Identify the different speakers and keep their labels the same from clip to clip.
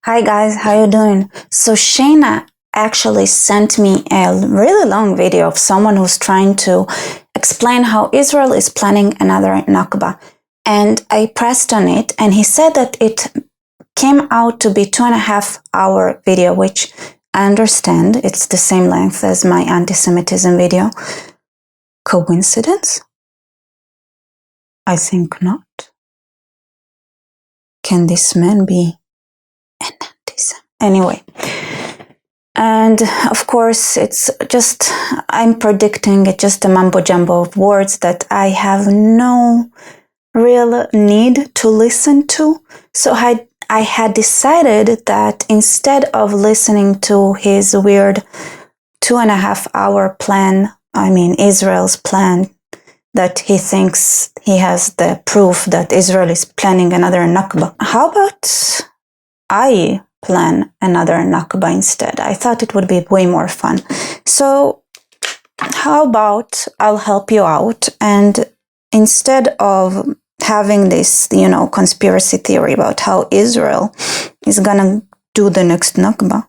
Speaker 1: Hi guys, how you doing? So Shayna actually sent me a really long video of someone who's trying to explain how Israel is planning another Nakba. And I pressed on it and he said that it came out to be 2.5 hour video, which I understand. It's the same length as my anti-Semitism video. Coincidence? I think not. Can this man be an anti-Semite? Anyway, and of course, it's just, I'm predicting it's just a mumbo jumbo of words that I have no real need to listen to. So I had decided that instead of listening to his weird 2.5 hour plan, Israel's plan, that he thinks he has the proof that Israel is planning another Nakba. How about I plan another Nakba instead? I thought it would be way more fun. So how about I'll help you out, and instead of having this, conspiracy theory about how Israel is gonna do the next Nakba,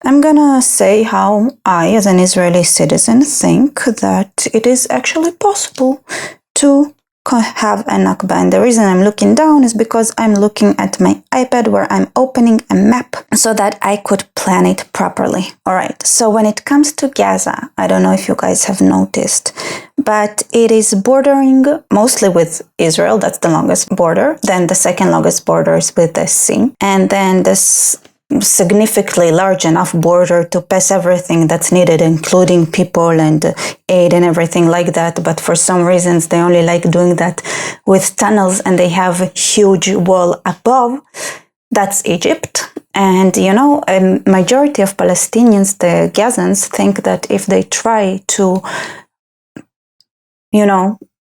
Speaker 1: I'm gonna say how I, as an Israeli citizen, think that it is actually possible to have a Nakba. And the reason I'm looking down is because I'm looking at my iPad where I'm opening a map so that I could plan it properly. All right, so when it comes to Gaza, I don't know if you guys have noticed, but it is bordering mostly with Israel. That's the longest border. Then the second longest border is with the sea. And then this significantly large enough border to pass everything that's needed, including people and aid and everything like that. But for some reasons, they only like doing that with tunnels, and they have a huge wall above. That's Egypt. And, a majority of Palestinians, the Gazans, think that if they try to,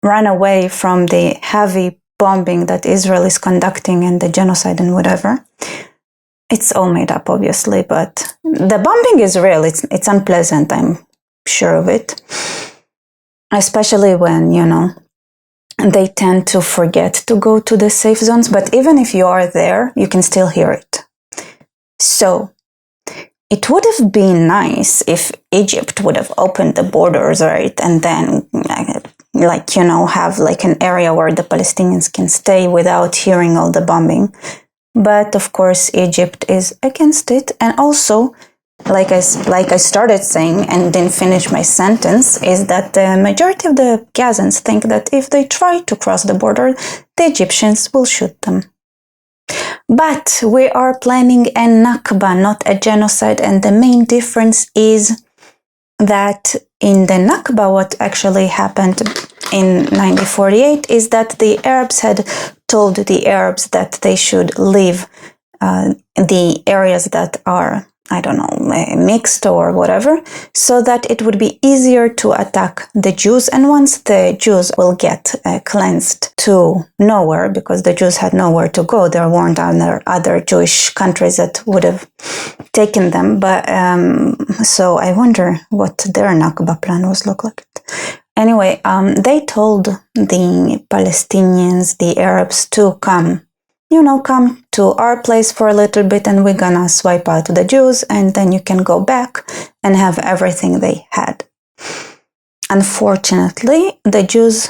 Speaker 1: run away from the heavy bombing that Israel is conducting and the genocide and whatever, it's all made up, obviously, but the bombing is real. It's unpleasant, I'm sure of it. Especially when, they tend to forget to go to the safe zones. But even if you are there, you can still hear it. So it would have been nice if Egypt would have opened the borders, right? And then, have an area where the Palestinians can stay without hearing all the bombing. But of course, Egypt is against it. And also, like I started saying and didn't finish my sentence, is that the majority of the Gazans think that if they try to cross the border, the Egyptians will shoot them. But we are planning a Nakba, not a genocide. And the main difference is that in the Nakba, what actually happened in 1948 is that the Arabs had told the Arabs that they should leave the areas that are, mixed or whatever, so that it would be easier to attack the Jews. And once the Jews will get cleansed to nowhere, because the Jews had nowhere to go, there weren't other Jewish countries that would have taken them. But so I wonder what their Nakba plan was look like. Anyway, they told the Palestinians, the Arabs, to come to our place for a little bit, and we're gonna swipe out the Jews, and then you can go back and have everything they had. Unfortunately, the Jews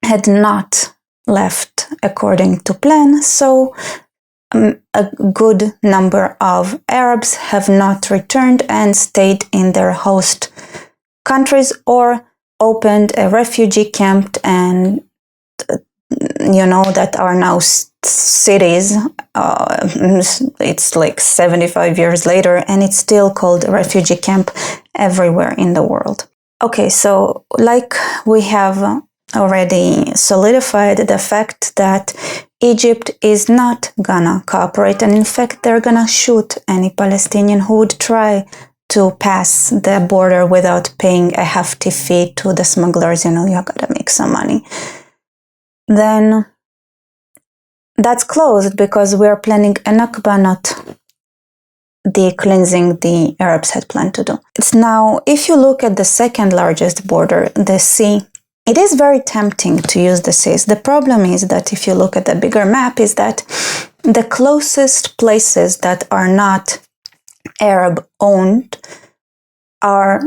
Speaker 1: had not left according to plan, so a good number of Arabs have not returned and stayed in their host countries or opened a refugee camp, and that are now cities. It's like 75 years later, and it's still called a refugee camp everywhere in the world. Okay, so like we have already solidified the fact that Egypt is not gonna cooperate, and in fact they're gonna shoot any Palestinian who would try to pass the border without paying a hefty fee to the smugglers. You gotta make some money. Then that's closed because we're planning a Nakba, not the cleansing the Arabs had planned to do. It's now, if you look at the second largest border, the sea, it is very tempting to use the seas. The problem is that if you look at the bigger map, is that the closest places that are not Arab owned are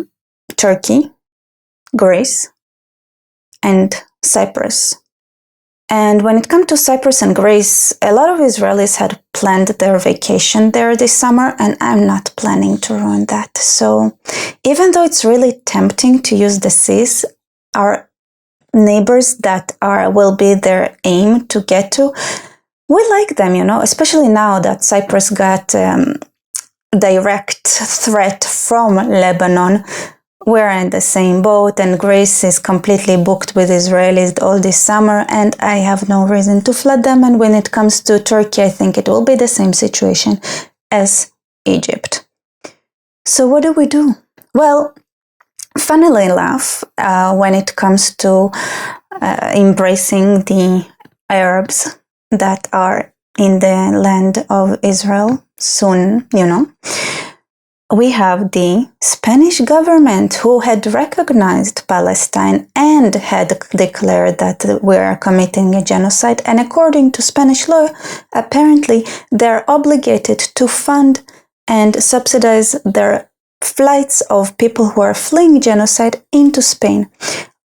Speaker 1: Turkey, Greece, and Cyprus. And when it comes to Cyprus and Greece, a lot of Israelis had planned their vacation there this summer, and I'm not planning to ruin that. So even though it's really tempting to use the seas, our neighbors that will be their aim to get to, we like them, especially now that Cyprus got direct threat from Lebanon. We're in the same boat, and Greece is completely booked with Israelis all this summer, and I have no reason to flood them. And when it comes to Turkey, I think it will be the same situation as Egypt. So what do? Well, funnily enough, when it comes to embracing the Arabs that are in the land of Israel soon, we have the Spanish government who had recognized Palestine and had declared that we are committing a genocide. And according to Spanish law, apparently they're obligated to fund and subsidize their flights of people who are fleeing genocide into Spain.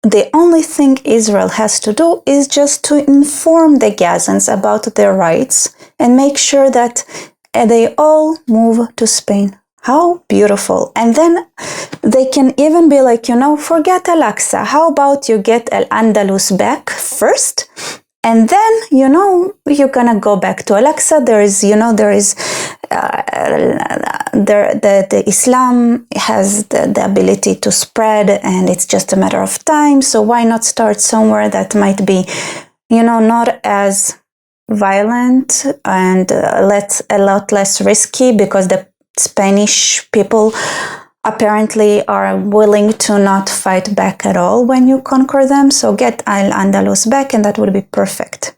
Speaker 1: The only thing Israel has to do is just to inform the Gazans about their rights and make sure that they all move to Spain. How beautiful. And then they can even be like, forget Al-Aqsa. How about you get Al-Andalus back first? And then, you're gonna go back to Al-Aqsa. The Islam has the ability to spread, and it's just a matter of time. So why not start somewhere that might be, not as violent and a lot less risky, because the Spanish people apparently are willing to not fight back at all when you conquer them. So get Al-Andalus back, and that would be perfect.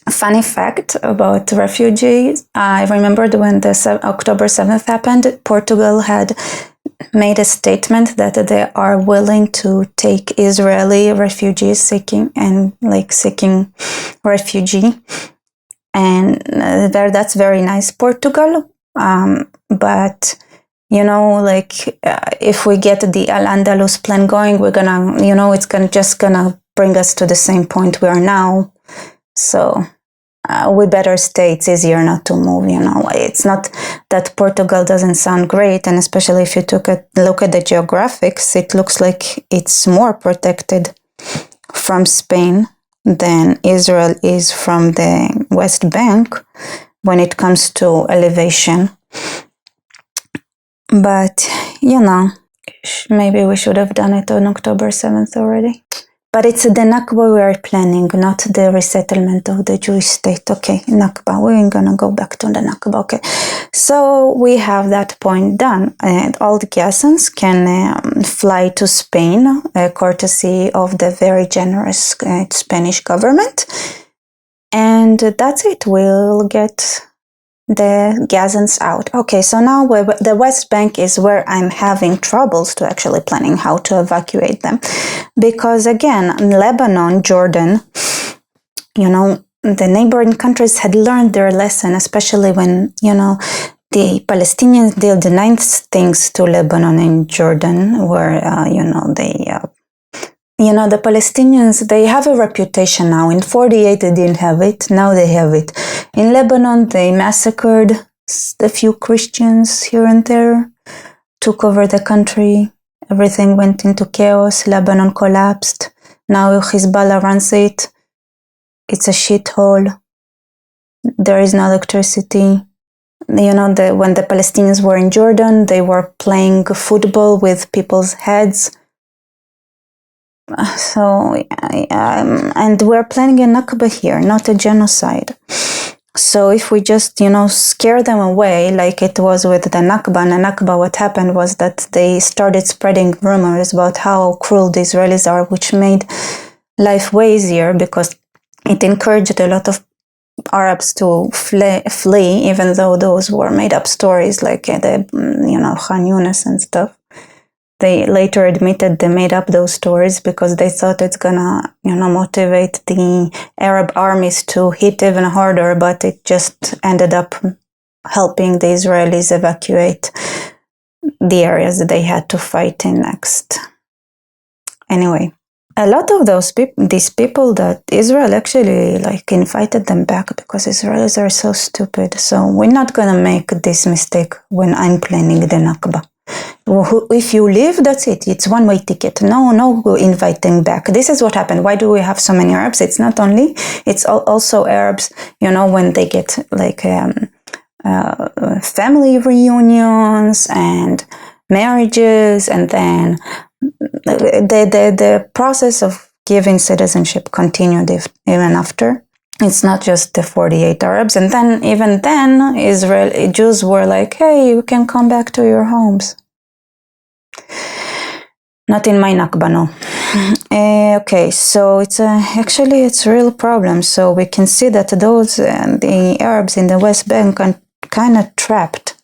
Speaker 1: Funny fact about refugees, I remembered when the October 7th happened, Portugal had made a statement that they are willing to take Israeli refugees seeking refugee. And that's very nice, Portugal. But if we get the Al-Andalus plan going, we're gonna, it's gonna bring us to the same point we are now. So we better stay. It's easier not to move. It's not that Portugal doesn't sound great, and especially if you look at the geographics, it looks like it's more protected from Spain than Israel is from the West Bank when it comes to elevation. But, maybe we should have done it on October 7th already. But it's the Nakba we are planning, not the resettlement of the Jewish state. Okay, Nakba, we're gonna go back to the Nakba. Okay, so we have that point done. And all the Gazans can fly to Spain, courtesy of the very generous Spanish government. And that's it. We'll get the Gazans out. Okay, so now the West Bank is where I'm having troubles to actually planning how to evacuate them. Because again, Lebanon, Jordan, the neighboring countries had learned their lesson, especially when, the Palestinians did the nice things to Lebanon and Jordan, where, the Palestinians, they have a reputation now. In 48, they didn't have it. Now they have it. In Lebanon, they massacred a few Christians here and there, took over the country. Everything went into chaos. Lebanon collapsed. Now Hezbollah runs it. It's a shithole. There is no electricity. When the Palestinians were in Jordan, they were playing football with people's heads. So, and we're planning a Nakba here, not a genocide. So if we just, scare them away, like it was with the Nakba, and the Nakba, what happened was that they started spreading rumors about how cruel the Israelis are, which made life way easier because it encouraged a lot of Arabs to flee, even though those were made up stories like Khan Yunis and stuff. They later admitted they made up those stories because they thought it's gonna, motivate the Arab armies to hit even harder, but it just ended up helping the Israelis evacuate the areas that they had to fight in next. Anyway, a lot of these people that Israel actually invited them back because Israelis are so stupid. So we're not gonna make this mistake when I'm planning the Nakba. If you leave, that's it. It's one-way ticket. No inviting back. This is what happened. Why do we have so many Arabs? It's not only, it's also Arabs, when they get family reunions and marriages, and then the process of giving citizenship continued even after. It's not just the 48 Arabs. And then, even then, Jews were like, hey, you can come back to your homes. Not in my Nakba, no. Okay, so it's a real problem. So we can see that the Arabs in the West Bank are kind of trapped.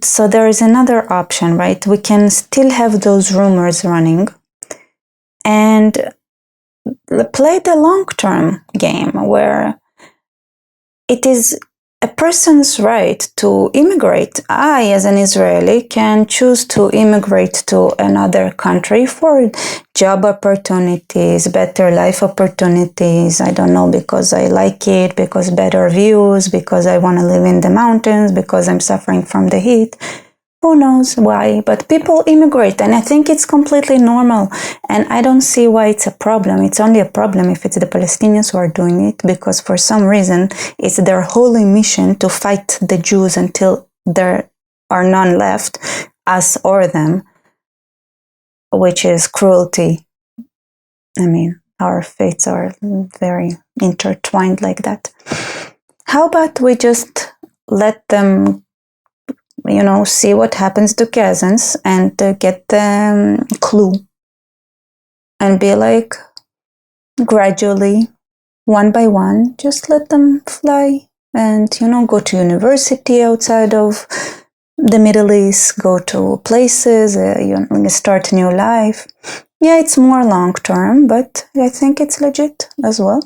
Speaker 1: So there is another option, right? We can still have those rumors running and play the long-term game where it is a person's right to immigrate. I, as an Israeli, can choose to immigrate to another country for job opportunities, better life opportunities. I don't know, because I like it, because better views, because I want to live in the mountains, because I'm suffering from the heat. Who knows why? But people immigrate, and I think it's completely normal. And I don't see why it's a problem. It's only a problem if it's the Palestinians who are doing it, because for some reason it's their holy mission to fight the Jews until there are none left, us or them, which is cruelty. I mean, our fates are very intertwined like that. How about we just let them see what happens to Gazans and get the clue and be like, gradually, one by one, just let them fly and, go to university outside of the Middle East, go to places, start a new life. Yeah, it's more long term, but I think it's legit as well.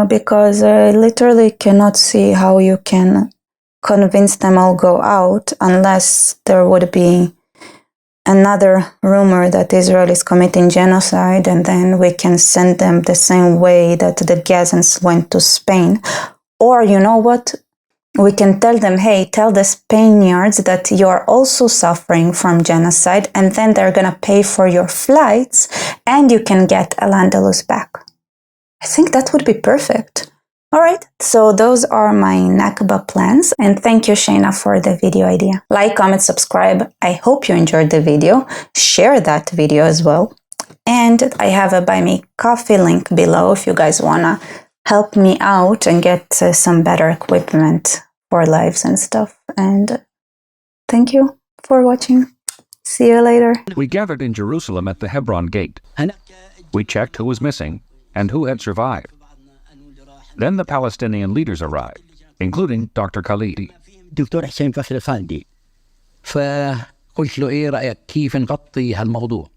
Speaker 1: Because I literally cannot see how you can convince them all go out unless there would be another rumor that Israel is committing genocide, and then we can send them the same way that the Gazans went to Spain. Or you know what? We can tell them, hey, tell the Spaniards that you're also suffering from genocide, and then they're gonna pay for your flights and you can get Al-Andalus back. I think that would be perfect. All right, so those are my Nakba plans, and thank you, Shayna, for the video idea. Like, comment, subscribe. I hope you enjoyed the video. Share that video as well. And I have a Buy Me Coffee link below if you guys wanna help me out and get some better equipment for lives and stuff. And thank you for watching. See you later.
Speaker 2: We gathered in Jerusalem at the Hebron gate. We checked who was missing and who had survived. Then the Palestinian leaders arrived, including Dr. Khalidi.
Speaker 3: دكتور حسين فخر خالدي فقلت له ايه رأيك كيف نغطي هالموضوع.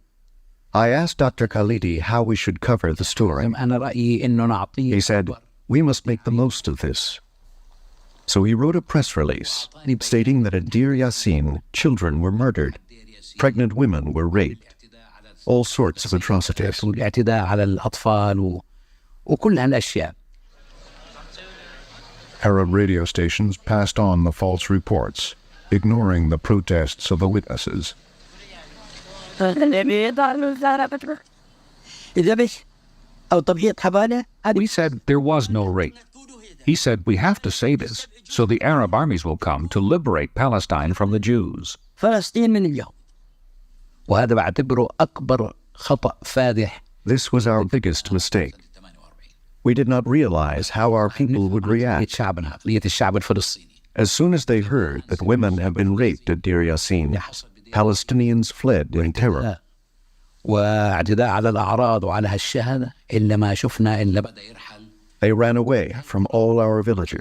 Speaker 4: I asked Dr. Khalidi how we should cover the story.
Speaker 3: أنا رأيي إنه نعطيه.
Speaker 4: He said, we must make the most of this. So he wrote a press release stating that at Deir Yassin, children were murdered, pregnant women were raped, all sorts of atrocities.
Speaker 3: الاعتداء على الأطفال وكل هالأشياء.
Speaker 5: Arab radio stations passed on the false reports, ignoring the protests of the witnesses.
Speaker 2: We said there was no rape. He said we have to say this so the Arab armies will come to liberate Palestine from the Jews.
Speaker 3: فلسطين من اليوم. وهذا بعتبره أكبر خطأ فادح.
Speaker 4: This was our biggest mistake. We did not realize how our people would react. As soon as they heard that women have been raped at Deir Yassin, Palestinians fled in terror. They ran away from all our villages.